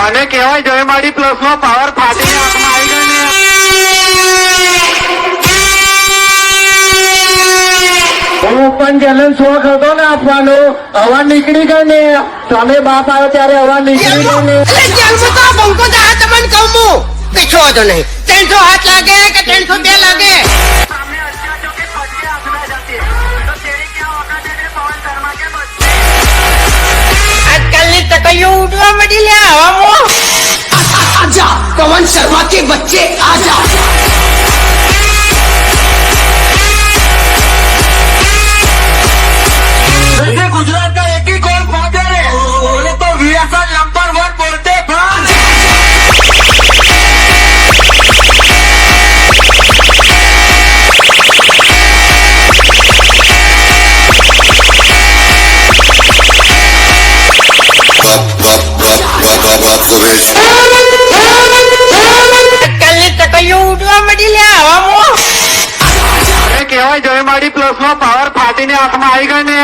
અને કહેવાય જય મારી પ્લસ નો પાવર ફાટીને આંખમાં આવી ગયો ને ઓપન ચેલેન્જ શોખ હતો ને આપવાનો હવા નીકળી ગઈ ને તમે બાપ આવ્યો ત્યારે હવા નીકળી ગઈ ને બંકો તમને કહું પીછો હતો નહીં 300 હાથ લાગે કે 302 લાગે આજકાલની તકલીઓ ઉડવા મળી લે હવામાં આજા પવન શર્મા के बच्चे आजा गुजरात का एक ही गोल फादर है बोले तो वीएसएल नंबर 1 बोलते આજકાલની તકલીઓ ઉડવા મળી લે હવામાં કહેવાય જય મારી પ્લસ નો પાવર ફાટીને આંખમાં આવી ગયો ને